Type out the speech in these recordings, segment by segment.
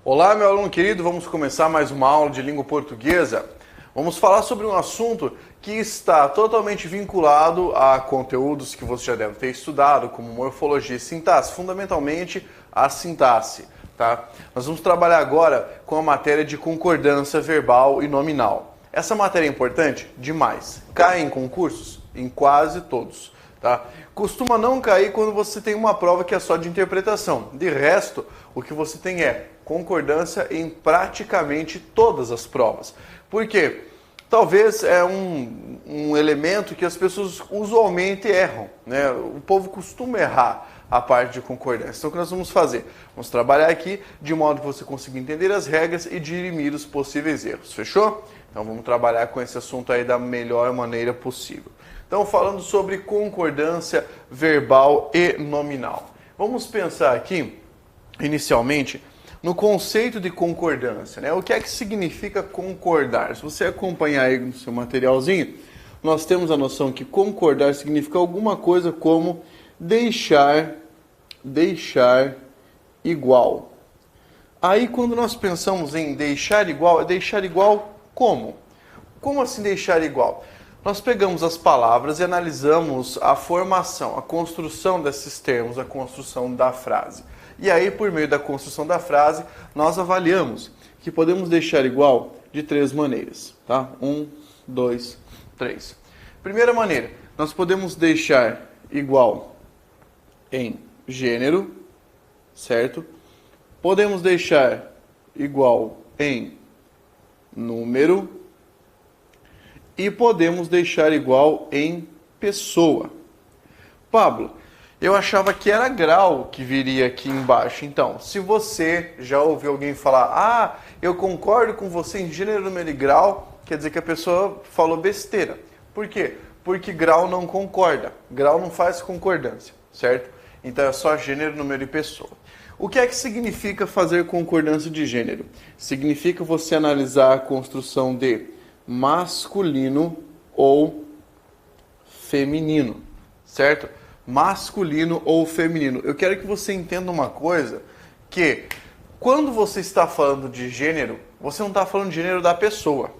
Olá, meu aluno querido, vamos começar mais uma aula de língua portuguesa. Vamos falar sobre um assunto que está totalmente vinculado a conteúdos que você já deve ter estudado, como morfologia e sintaxe, fundamentalmente a sintaxe, tá? Nós vamos trabalhar agora com a matéria de concordância verbal e nominal. Essa matéria é importante? Demais. Cai em concursos? Em quase todos, tá? Costuma não cair quando você tem uma prova que é só de interpretação. De resto, o que você tem é concordância em praticamente todas as provas. Por quê? Talvez é um elemento que as pessoas usualmente erram, né? O povo costuma errar a parte de concordância. Então, o que nós vamos fazer? Vamos trabalhar aqui de modo que você consiga entender as regras e dirimir os possíveis erros. Fechou? Então, vamos trabalhar com esse assunto aí da melhor maneira possível. Então, falando sobre concordância verbal e nominal. Vamos pensar aqui, inicialmente, no conceito de concordância, né? O que é que significa concordar? Se você acompanhar aí no seu materialzinho, nós temos a noção que concordar significa alguma coisa como deixar igual. Aí, quando nós pensamos em deixar igual, é deixar igual como? Como assim deixar igual? Nós pegamos as palavras e analisamos a formação, a construção desses termos, a construção da frase. E aí, por meio da construção da frase, nós avaliamos que podemos deixar igual de três maneiras, tá? 1, 2, 3. Primeira maneira, nós podemos deixar igual em gênero, certo? Podemos deixar igual em número e podemos deixar igual em pessoa. Pablo, eu achava que era grau que viria aqui embaixo. Então, se você já ouviu alguém falar, eu concordo com você em gênero, número e grau, quer dizer que a pessoa falou besteira. Por quê? Porque grau não concorda. Grau não faz concordância, certo? Então é só gênero, número e pessoa. O que é que significa fazer concordância de gênero? Significa você analisar a construção de masculino ou feminino, certo? Masculino ou feminino. Eu quero que você entenda uma coisa, que quando você está falando de gênero, você não está falando de gênero da pessoa,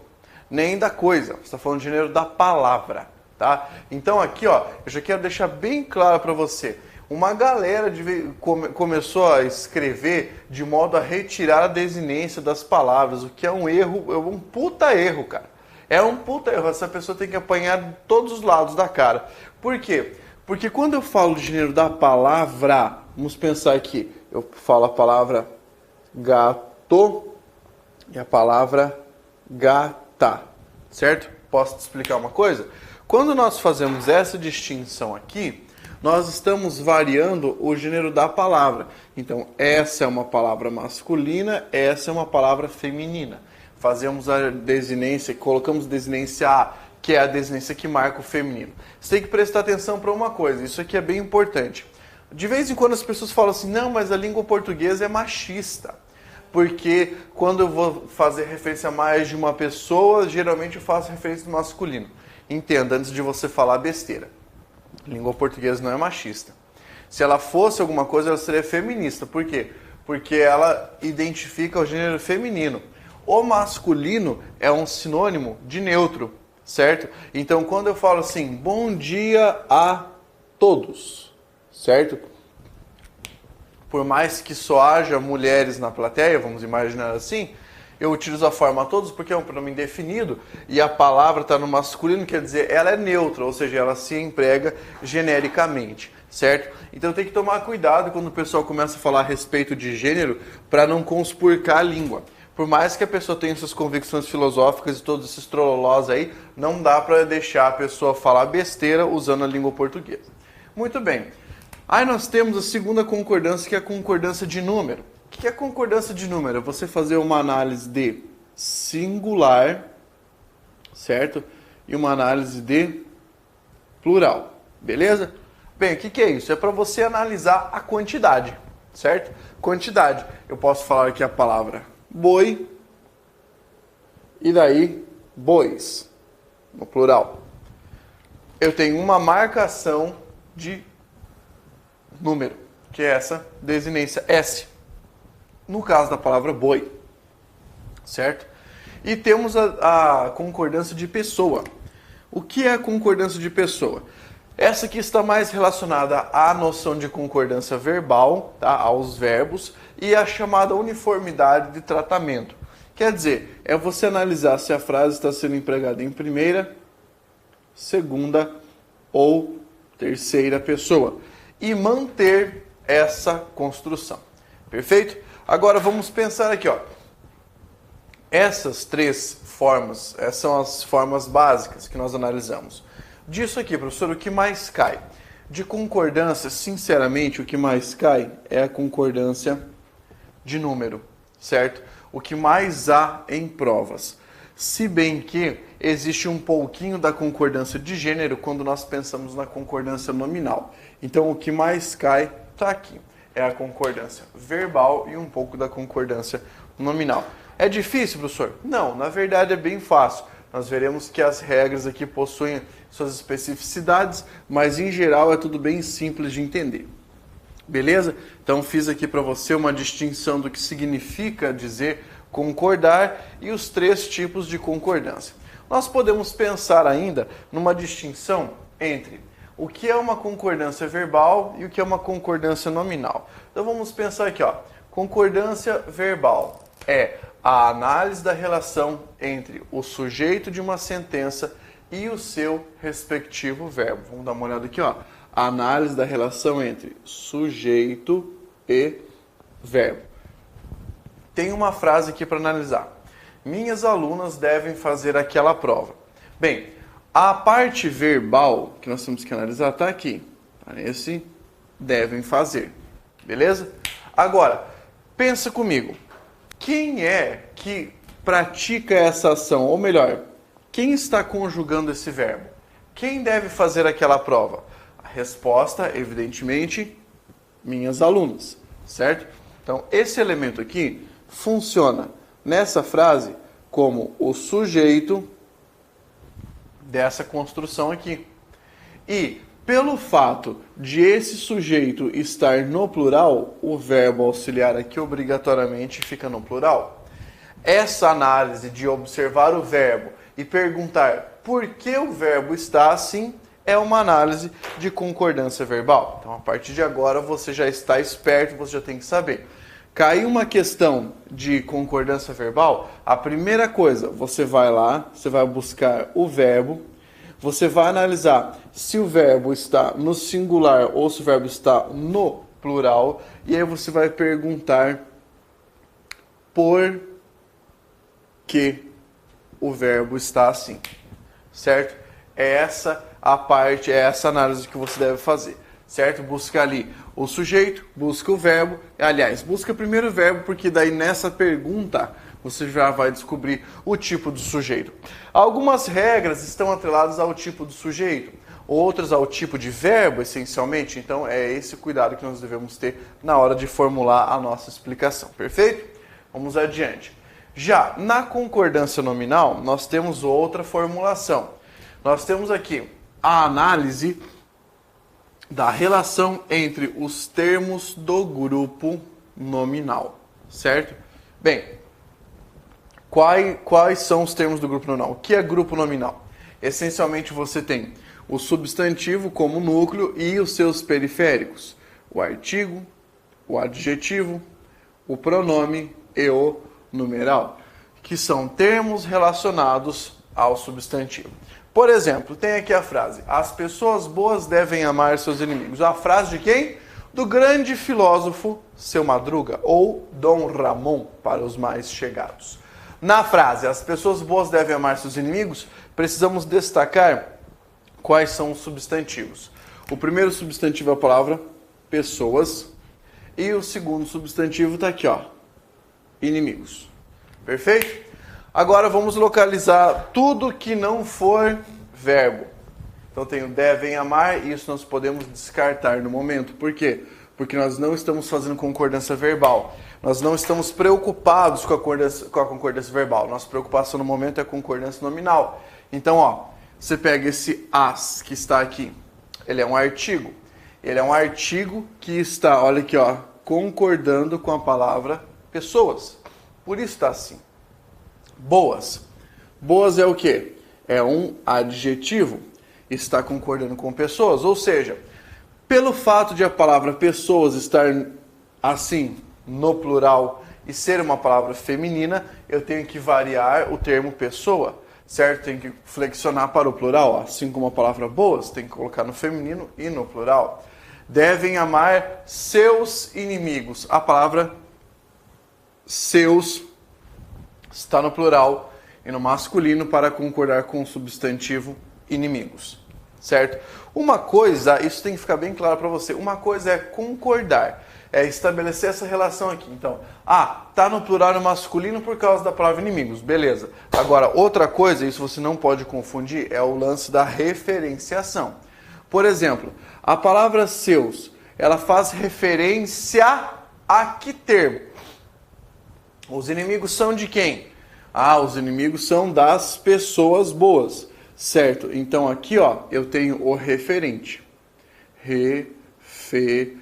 nem da coisa, você está falando de gênero da palavra, tá? Então aqui, ó, eu já quero deixar bem claro para você, uma galera começou a escrever de modo a retirar a desinência das palavras, o que é um erro, é um puta erro, cara. É um puta erro, essa pessoa tem que apanhar de todos os lados da cara. Por quê? Porque quando eu falo de gênero da palavra, vamos pensar aqui, eu falo a palavra gato e a palavra gata, certo? Posso te explicar uma coisa? Quando nós fazemos essa distinção aqui, nós estamos variando o gênero da palavra. Então, essa é uma palavra masculina, essa é uma palavra feminina. Fazemos a desinência, colocamos desinência A, que é a desinência que marca o feminino. Você tem que prestar atenção para uma coisa, isso aqui é bem importante. De vez em quando as pessoas falam assim, não, mas a língua portuguesa é machista. Porque quando eu vou fazer referência a mais de uma pessoa, geralmente eu faço referência ao masculino. Entenda, antes de você falar besteira. A língua portuguesa não é machista. Se ela fosse alguma coisa, ela seria feminista. Por quê? Porque ela identifica o gênero feminino. O masculino é um sinônimo de neutro, certo? Então, quando eu falo assim, bom dia a todos, certo? Por mais que só haja mulheres na plateia, vamos imaginar assim, eu utilizo a forma a todos porque é um pronome indefinido e a palavra está no masculino, quer dizer, ela é neutra, ou seja, ela se emprega genericamente, certo? Então tem que tomar cuidado quando o pessoal começa a falar a respeito de gênero para não conspurcar a língua. Por mais que a pessoa tenha suas convicções filosóficas e todos esses trololós aí, não dá para deixar a pessoa falar besteira usando a língua portuguesa. Muito bem. Aí nós temos a segunda concordância, que é a concordância de número. O que é concordância de número? É você fazer uma análise de singular, certo? E uma análise de plural, beleza? Bem, o que é isso? É para você analisar a quantidade, certo? Quantidade. Eu posso falar aqui a palavra boi, e daí bois, no plural. Eu tenho uma marcação de número, que é essa desinência S. no caso da palavra boi, certo? E temos a concordância de pessoa. O que é a concordância de pessoa? Essa aqui está mais relacionada à noção de concordância verbal, tá? Aos verbos, e à chamada uniformidade de tratamento. Quer dizer, é você analisar se a frase está sendo empregada em primeira, segunda ou terceira pessoa e manter essa construção. Perfeito? Agora vamos pensar aqui, ó. Essas três formas, essas são as formas básicas que nós analisamos. Disso aqui, professor, o que mais cai? De concordância, sinceramente, o que mais cai é a concordância de número, certo? O que mais há em provas. Se bem que existe um pouquinho da concordância de gênero quando nós pensamos na concordância nominal. Então, o que mais cai está aqui. É a concordância verbal e um pouco da concordância nominal. É difícil, professor? Não, na verdade é bem fácil. Nós veremos que as regras aqui possuem suas especificidades, mas em geral é tudo bem simples de entender. Beleza? Então fiz aqui para você uma distinção do que significa dizer concordar e os três tipos de concordância. Nós podemos pensar ainda numa distinção entre o que é uma concordância verbal e o que é uma concordância nominal. Então vamos pensar aqui, ó. Concordância verbal é a análise da relação entre o sujeito de uma sentença e o seu respectivo verbo. Vamos dar uma olhada aqui, ó. A análise da relação entre sujeito e verbo. Tem uma frase aqui para analisar. Minhas alunas devem fazer aquela prova. Bem, a parte verbal que nós temos que analisar está aqui. Esse devem fazer. Beleza? Agora, pensa comigo. Quem é que pratica essa ação? Ou melhor, quem está conjugando esse verbo? Quem deve fazer aquela prova? A resposta, evidentemente, minhas alunas, certo? Então, esse elemento aqui funciona nessa frase como o sujeito dessa construção aqui. E, pelo fato de esse sujeito estar no plural, o verbo auxiliar aqui obrigatoriamente fica no plural. Essa análise de observar o verbo e perguntar por que o verbo está assim é uma análise de concordância verbal. Então, a partir de agora, você já está esperto, você já tem que saber. Caiu uma questão de concordância verbal, a primeira coisa, você vai lá, você vai buscar o verbo, você vai analisar se o verbo está no singular ou se o verbo está no plural, e aí você vai perguntar por que o verbo está assim, certo? É essa a parte, é essa análise que você deve fazer, certo? Busca ali o sujeito, busca o verbo, aliás, busca primeiro o verbo, porque daí nessa pergunta você já vai descobrir o tipo do sujeito. Algumas regras estão atreladas ao tipo do sujeito, outras ao tipo de verbo, essencialmente. Então é esse cuidado que nós devemos ter na hora de formular a nossa explicação, perfeito? Vamos adiante. Já na concordância nominal, nós temos outra formulação. Nós temos aqui a análise da relação entre os termos do grupo nominal, certo? Bem, quais são os termos do grupo nominal? O que é grupo nominal? Essencialmente você tem o substantivo como núcleo e os seus periféricos, o artigo, o adjetivo, o pronome e o numeral, que são termos relacionados ao substantivo. Por exemplo, tem aqui a frase: as pessoas boas devem amar seus inimigos. A frase de quem? Do grande filósofo Seu Madruga, ou Dom Ramon, para os mais chegados. Na frase, as pessoas boas devem amar seus inimigos, precisamos destacar quais são os substantivos. O primeiro substantivo é a palavra pessoas, e o segundo substantivo está aqui, ó, inimigos. Perfeito? Agora vamos localizar tudo que não for verbo. Então tem o devem amar, e isso nós podemos descartar no momento. Por quê? Porque nós não estamos fazendo concordância verbal. Nós não estamos preocupados com a concordância verbal. Nossa preocupação no momento é a concordância nominal. Então, ó, você pega esse as que está aqui. Ele é um artigo. Ele é um artigo que está, olha aqui, ó, concordando com a palavra pessoas. Por isso está assim. Boas. Boas é o quê? É um adjetivo. Está concordando com pessoas. Ou seja, pelo fato de a palavra pessoas estar assim no plural e ser uma palavra feminina, eu tenho que variar o termo pessoa, certo? Tem que flexionar para o plural, assim como a palavra boas, tem que colocar no feminino e no plural. Devem amar seus inimigos. A palavra seus está no plural e no masculino para concordar com o substantivo inimigos, certo? Uma coisa, isso tem que ficar bem claro para você, uma coisa é concordar, é estabelecer essa relação aqui. Então, tá no plural no masculino por causa da palavra inimigos, beleza. Agora, outra coisa, isso você não pode confundir, é o lance da referenciação. Por exemplo, a palavra seus, ela faz referência a que termo? Os inimigos são de quem? Os inimigos são das pessoas boas, certo? Então aqui, eu tenho o referente. Referente.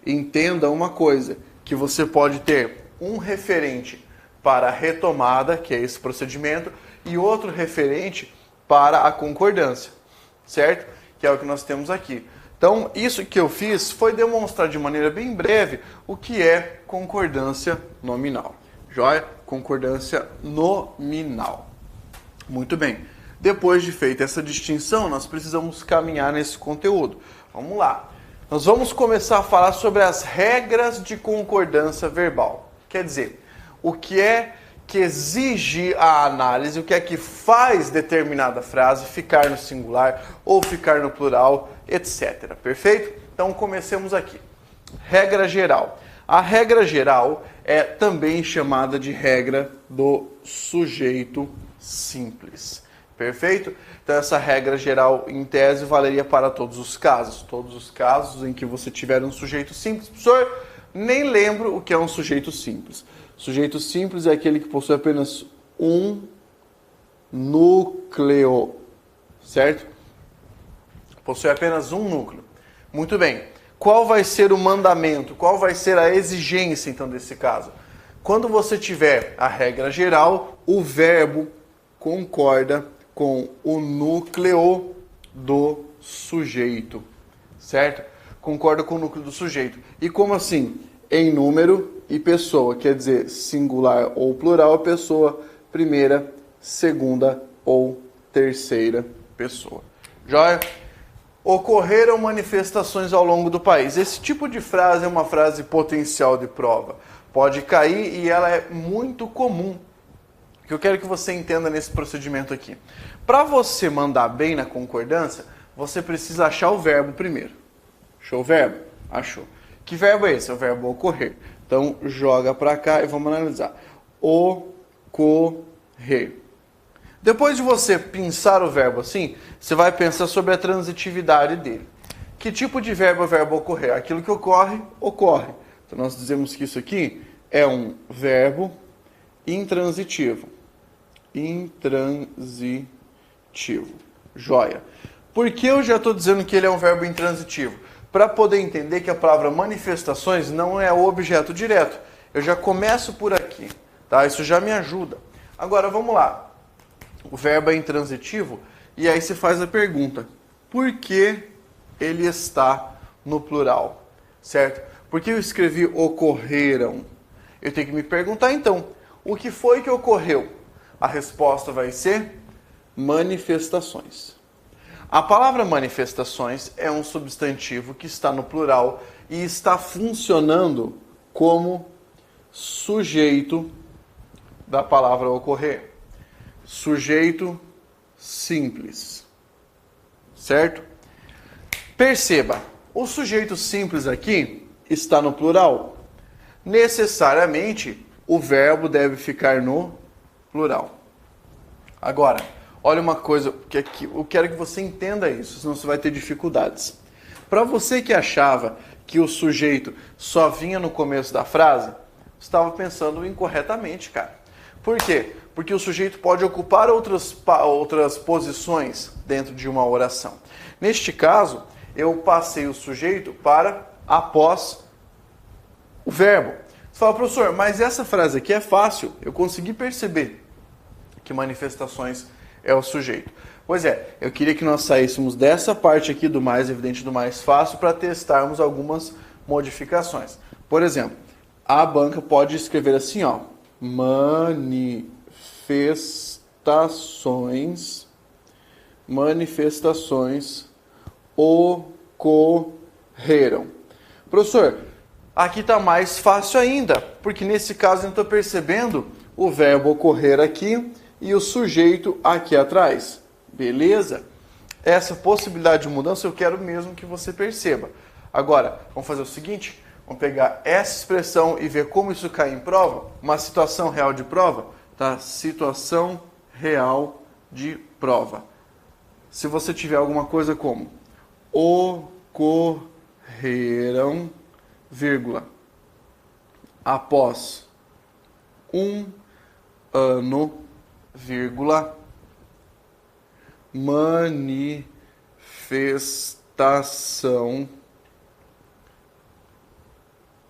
Entenda uma coisa, que você pode ter um referente para a retomada, que é esse procedimento, e outro referente para a concordância, certo? Que é o que nós temos aqui. Então, isso que eu fiz foi demonstrar de maneira bem breve o que é concordância nominal. Joia? Concordância nominal. Muito bem. Depois de feita essa distinção, nós precisamos caminhar nesse conteúdo. Vamos lá. Nós vamos começar a falar sobre as regras de concordância verbal. Quer dizer, o que é que exige a análise, o que é que faz determinada frase ficar no singular ou ficar no plural, etc. Perfeito? Então comecemos aqui. Regra geral. A regra geral é também chamada de regra do sujeito simples. Perfeito? Então essa regra geral, em tese, valeria para todos os casos. Todos os casos em que você tiver um sujeito simples. Professor, nem lembro o que é um sujeito simples. Sujeito simples é aquele que possui apenas um núcleo, certo? Possui apenas um núcleo. Muito bem. Qual vai ser o mandamento? Qual vai ser a exigência, então, desse caso? Quando você tiver a regra geral, o verbo concorda com o núcleo do sujeito, certo? Concorda com o núcleo do sujeito. E como assim? Em número e pessoa, quer dizer, singular ou plural, pessoa, primeira, segunda ou terceira pessoa. Joia? Ocorreram manifestações ao longo do país. Esse tipo de frase é uma frase potencial de prova. Pode cair e ela é muito comum. O que eu quero que você entenda nesse procedimento aqui. Para você mandar bem na concordância, você precisa achar o verbo primeiro. Achou o verbo? Achou. Que verbo é esse? É o verbo ocorrer. Então, joga para cá e vamos analisar. Ocorrer. Depois de você pensar o verbo assim, você vai pensar sobre a transitividade dele. Que tipo de verbo é o verbo ocorrer? Aquilo que ocorre, ocorre. Então, nós dizemos que isso aqui é um verbo intransitivo. Intransitivo. Joia. Por que eu já estou dizendo que ele é um verbo intransitivo? Para poder entender que a palavra manifestações não é o objeto direto. Eu já começo por aqui, tá? Isso já me ajuda. Agora, vamos lá. O verbo é intransitivo e aí se faz a pergunta. Por que ele está no plural? Certo? Por que eu escrevi ocorreram? Eu tenho que me perguntar então, o que foi que ocorreu? A resposta vai ser manifestações. A palavra manifestações é um substantivo que está no plural e está funcionando como sujeito da palavra ocorrer. Sujeito simples. Certo? Perceba, o sujeito simples aqui está no plural. Necessariamente, o verbo deve ficar no plural. Agora, olha uma coisa, que eu quero que você entenda isso, senão você vai ter dificuldades. Para você que achava que o sujeito só vinha no começo da frase, você estava pensando incorretamente, cara. Por quê? Porque o sujeito pode ocupar outras posições dentro de uma oração. Neste caso, eu passei o sujeito para após o verbo. Você fala, professor, mas essa frase aqui é fácil, eu consegui perceber que manifestações é o sujeito. Pois é, eu queria que nós saíssemos dessa parte aqui do mais evidente do mais fácil para testarmos algumas modificações. Por exemplo, a banca pode escrever assim, ó, manifestações ocorreram. Professor, aqui está mais fácil ainda, porque nesse caso eu estou percebendo o verbo ocorrer aqui e o sujeito aqui atrás. Beleza? Essa possibilidade de mudança eu quero mesmo que você perceba. Agora, vamos fazer o seguinte, vamos pegar essa expressão e ver como isso cai em prova, uma situação real de prova, tá? Situação real de prova. Se você tiver alguma coisa como ocorreram, vírgula, após um ano, vírgula, manifestação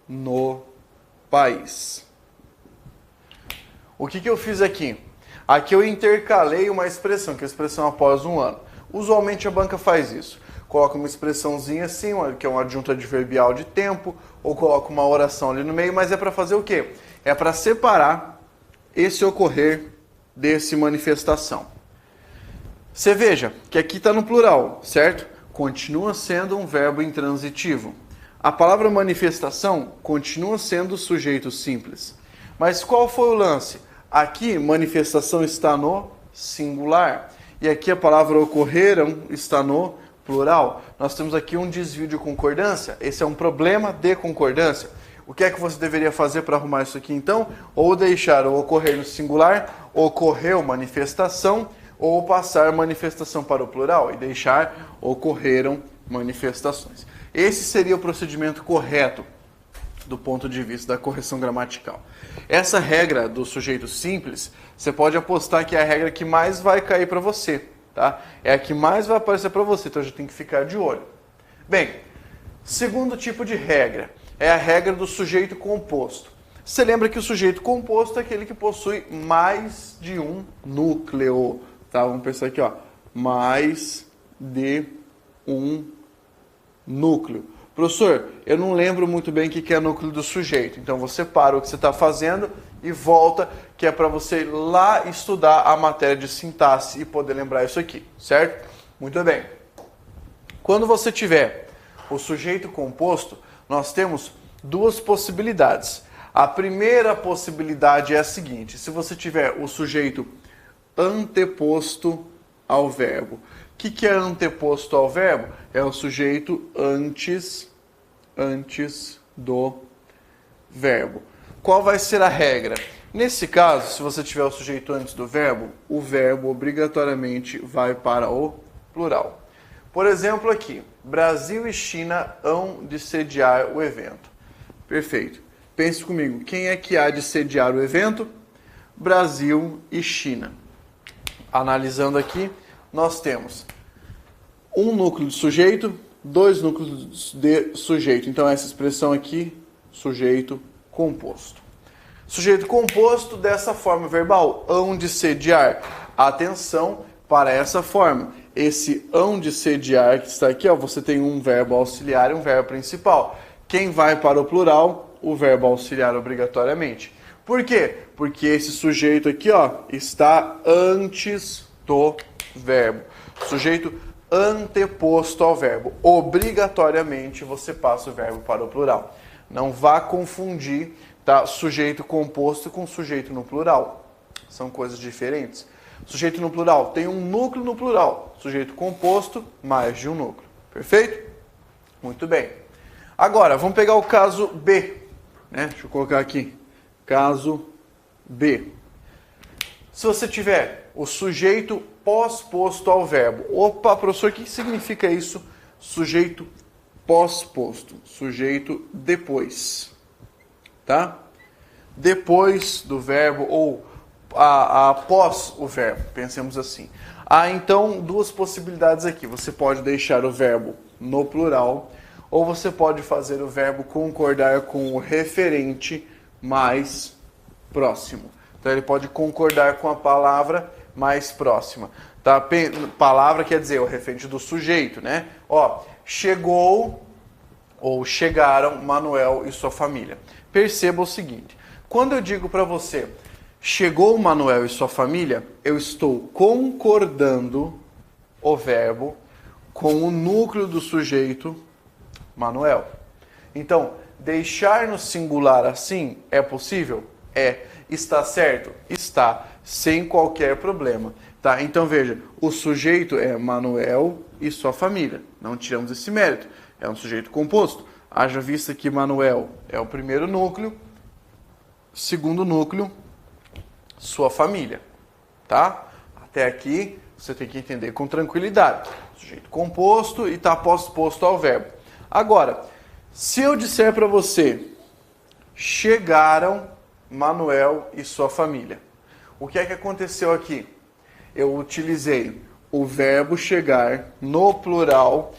no país. O que eu fiz aqui? Aqui eu intercalei uma expressão, que é a expressão após um ano. Usualmente a banca faz isso. Coloca uma expressãozinha assim, que é um adjunto adverbial de tempo, ou coloca uma oração ali no meio, mas é para fazer o quê? É para separar esse ocorrer desse manifestação. Você veja que aqui está no plural, certo? Continua sendo um verbo intransitivo. A palavra manifestação continua sendo sujeito simples. Mas qual foi o lance? Aqui, manifestação está no singular. E aqui a palavra ocorreram está no plural. Nós temos aqui um desvio de concordância. Esse é um problema de concordância. O que é que você deveria fazer para arrumar isso aqui então? Ou deixar o ocorrer no singular, ocorreu manifestação, ou passar manifestação para o plural e deixar ocorreram manifestações. Esse seria o procedimento correto do ponto de vista da correção gramatical. Essa regra do sujeito simples, você pode apostar que é a regra que mais vai cair para você, tá? É a que mais vai aparecer para você, então já tem que ficar de olho. Bem, segundo tipo de regra é a regra do sujeito composto. Você lembra que o sujeito composto é aquele que possui mais de um núcleo, tá? Vamos pensar aqui, ó, mais de um núcleo. Professor, eu não lembro muito bem o que é núcleo do sujeito. Então você para o que você está fazendo e volta, que é para você ir lá estudar a matéria de sintaxe e poder lembrar isso aqui, certo? Muito bem. Quando você tiver o sujeito composto, nós temos duas possibilidades. A primeira possibilidade é a seguinte: se você tiver o sujeito anteposto ao verbo. O que é anteposto ao verbo? É o sujeito antes do verbo. Qual vai ser a regra? Nesse caso, se você tiver o sujeito antes do verbo, o verbo obrigatoriamente vai para o plural. Por exemplo aqui, Brasil e China hão de sediar o evento. Perfeito. Pense comigo, quem é que há de sediar o evento? Brasil e China. Analisando aqui, nós temos um núcleo de sujeito, dois núcleos de sujeito. Então, essa expressão aqui, sujeito composto. Sujeito composto dessa forma verbal, hão de sediar. Atenção para essa forma. Esse hão de sediar que está aqui, ó, você tem um verbo auxiliar e um verbo principal. Quem vai para o plural? O verbo auxiliar obrigatoriamente. Por quê? Porque esse sujeito aqui, ó, está antes do verbo. Sujeito anteposto ao verbo. Obrigatoriamente você passa o verbo para o plural. Não vá confundir, tá, sujeito composto com sujeito no plural. São coisas diferentes. Sujeito no plural tem um núcleo no plural. Sujeito composto, mais de um núcleo. Perfeito? Muito bem. Agora, vamos pegar o caso B. Né? Deixa eu colocar aqui. Caso B. Se você tiver o sujeito pós-posto ao verbo. Opa, professor, o que significa isso? Sujeito pós-posto. Sujeito depois. Tá? Depois do verbo ou após o verbo. Pensemos assim. Há então duas possibilidades aqui. Você pode deixar o verbo no plural ou você pode fazer o verbo concordar com o referente mais próximo. Então ele pode concordar com a palavra mais próxima. Tá? Palavra quer dizer o referente do sujeito, né? Ó, chegou ou chegaram Manuel e sua família. Perceba o seguinte, quando eu digo para você, chegou Manuel e sua família, eu estou concordando o verbo com o núcleo do sujeito Manuel. Então, deixar no singular assim é possível? É. Está certo? Está. Sem qualquer problema. Tá? Então veja, o sujeito é Manuel e sua família. Não tiramos esse mérito. É um sujeito composto. Haja vista que Manuel é o primeiro núcleo, segundo núcleo, sua família. Tá? Até aqui você tem que entender com tranquilidade. Sujeito composto e está posto ao verbo. Agora, se eu disser para você, chegaram Manuel e sua família. O que é que aconteceu aqui? Eu utilizei o verbo chegar no plural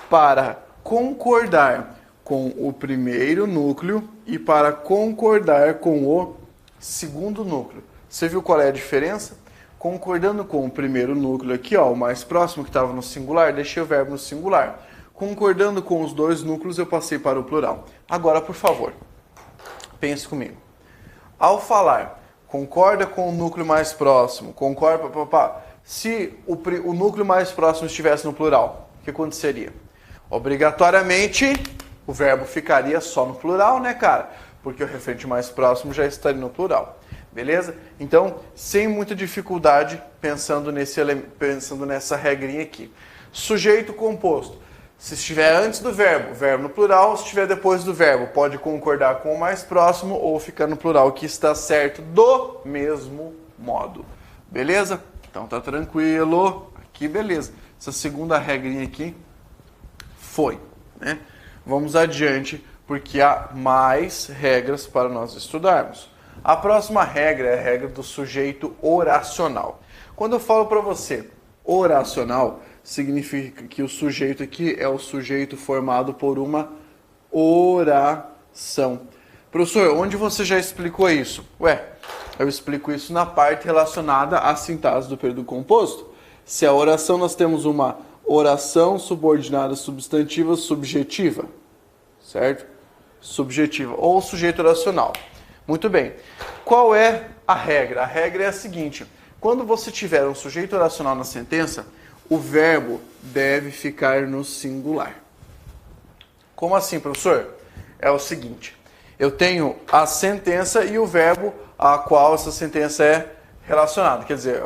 para concordar com o primeiro núcleo e para concordar com o segundo núcleo. Você viu qual é a diferença? Concordando com o primeiro núcleo aqui, ó, o mais próximo que estava no singular, deixei o verbo no singular. Concordando com os dois núcleos, eu passei para o plural. Agora, por favor, pense comigo. Ao falar, concorda com o núcleo mais próximo, concorda, se o núcleo mais próximo estivesse no plural, o que aconteceria? Obrigatoriamente, o verbo ficaria só no plural, né, cara? Porque o referente mais próximo já estaria no plural. Beleza? Então, sem muita dificuldade, pensando nessa regrinha aqui. Sujeito composto. Se estiver antes do verbo, verbo no plural. Se estiver depois do verbo, pode concordar com o mais próximo ou ficar no plural, que está certo do mesmo modo. Beleza? Então tá tranquilo. Aqui, beleza. Essa segunda regrinha aqui foi, né? Vamos adiante, porque há mais regras para nós estudarmos. A próxima regra é a regra do sujeito oracional. Quando eu falo para você oracional, significa que o sujeito aqui é o sujeito formado por uma oração. Professor, onde você já explicou isso? Ué, eu explico isso na parte relacionada à sintaxe do período composto. Se a oração nós temos uma oração subordinada substantiva subjetiva, certo? Subjetiva ou sujeito oracional. Muito bem. Qual é a regra? A regra é a seguinte: quando você tiver um sujeito oracional na sentença, o verbo deve ficar no singular. Como assim, professor? É o seguinte: eu tenho a sentença e o verbo a qual essa sentença é relacionada, quer dizer,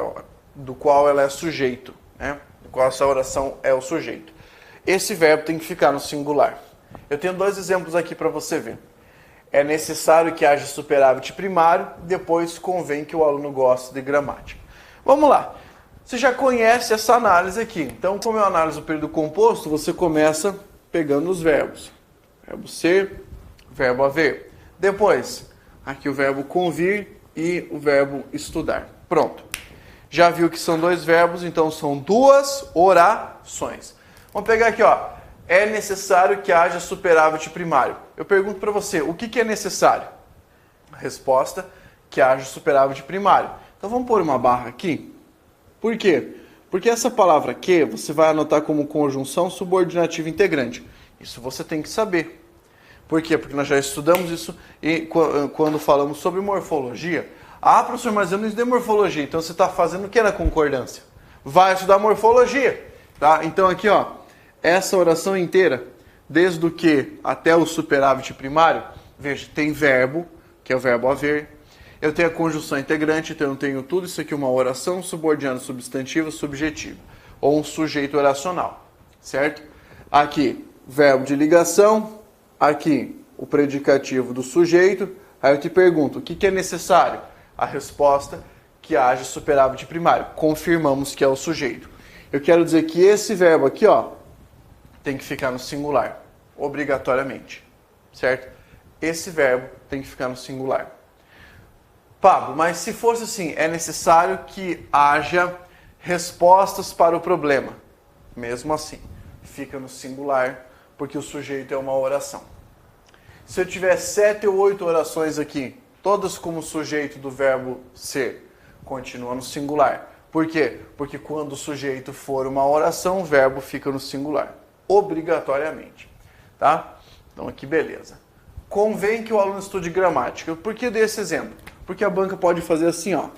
do qual ela é sujeito, né? Do qual essa oração é o sujeito. Esse verbo tem que ficar no singular. Eu tenho dois exemplos aqui para você ver. É necessário que haja superávit primário, depois convém que o aluno goste de gramática. Vamos lá. Você já conhece essa análise aqui. Então, como é uma análise do período composto, você começa pegando os verbos. Verbo ser, verbo haver. Depois, aqui o verbo convir e o verbo estudar. Pronto. Já viu que são dois verbos, então são duas orações. Vamos pegar aqui, ó. É necessário que haja superávit primário. Eu pergunto para você, o que é necessário? A resposta, que haja superávit primário. Então vamos pôr uma barra aqui. Por quê? Porque essa palavra que você vai anotar como conjunção subordinativa integrante. Isso você tem que saber. Por quê? Porque nós já estudamos isso quando falamos sobre morfologia. Ah, professor, mas eu não estudei morfologia. Então você está fazendo o que na concordância? Vai estudar morfologia. Tá? Então aqui, ó. Essa oração inteira, desde o que até o superávit primário, veja, tem verbo, que é o verbo haver. Eu tenho a conjunção integrante, então eu tenho tudo isso aqui, uma oração subordinada substantiva subjetiva, ou um sujeito oracional, certo? Aqui, verbo de ligação, aqui, o predicativo do sujeito. Aí eu te pergunto, o que é necessário? A resposta, que haja superávit primário. Confirmamos que é o sujeito. Eu quero dizer que esse verbo aqui, ó, tem que ficar no singular, obrigatoriamente, certo? Esse verbo tem que ficar no singular. Pablo, mas se fosse assim, é necessário que haja respostas para o problema. Mesmo assim, fica no singular, porque o sujeito é uma oração. Se eu tiver 7 ou 8 orações aqui, todas como sujeito do verbo ser, continua no singular. Por quê? Porque quando o sujeito for uma oração, o verbo fica no singular, obrigatoriamente. Tá? Então aqui beleza. Convém que o aluno estude gramática. Por que desse exemplo? Porque a banca pode fazer assim, ó,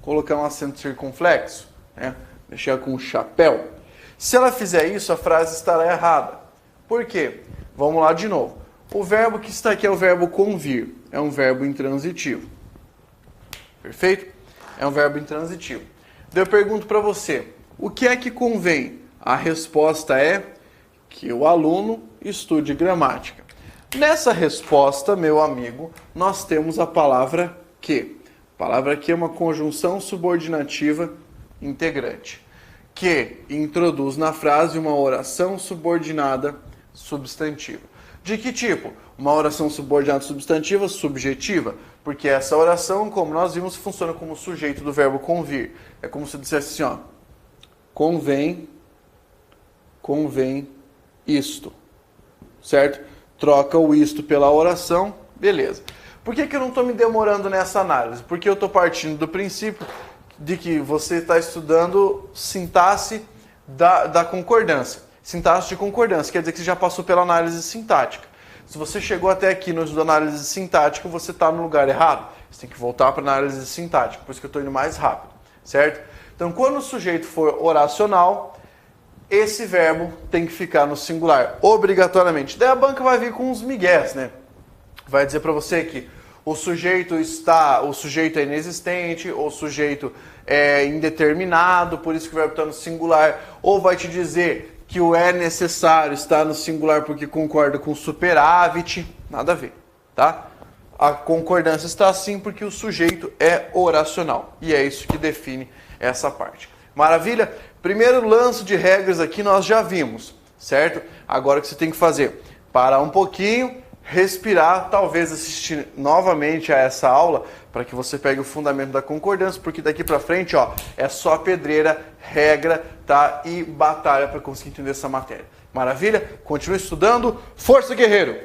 colocar um acento circunflexo, né? Deixar com o chapéu. Se ela fizer isso, a frase estará errada. Por quê? Vamos lá de novo. O verbo que está aqui é o verbo convir. É um verbo intransitivo. Perfeito? É um verbo intransitivo. Daí eu pergunto para você, o que é que convém? A resposta é que o aluno estude gramática. Nessa resposta, meu amigo, nós temos a palavra que. A palavra que é uma conjunção subordinativa integrante, que introduz na frase uma oração subordinada substantiva. De que tipo? Uma oração subordinada substantiva subjetiva, porque essa oração, como nós vimos, funciona como sujeito do verbo convir. É como se eu dissesse assim, ó, convém isto, certo? Troca o isto pela oração, beleza. Por que eu não estou me demorando nessa análise? Porque eu estou partindo do princípio de que você está estudando sintaxe da concordância. Sintaxe de concordância, quer dizer que você já passou pela análise sintática. Se você chegou até aqui no estudo da análise sintática, você está no lugar errado. Você tem que voltar para a análise sintática, por isso que eu estou indo mais rápido, certo? Então, quando o sujeito for oracional, esse verbo tem que ficar no singular, obrigatoriamente. Daí a banca vai vir com uns migués, né? Vai dizer para você que o sujeito é inexistente, ou o sujeito é indeterminado, por isso que o verbo está no singular, ou vai te dizer que o é necessário está no singular porque concorda com superávit, nada a ver, tá? A concordância está assim porque o sujeito é oracional, e é isso que define essa parte. Maravilha? Primeiro lance de regras aqui nós já vimos, certo? Agora o que você tem que fazer? Parar um pouquinho, respirar, talvez assistir novamente a essa aula para que você pegue o fundamento da concordância, porque daqui para frente, ó, é só pedreira, regra, tá? E batalha para conseguir entender essa matéria. Maravilha? Continue estudando. Força, guerreiro!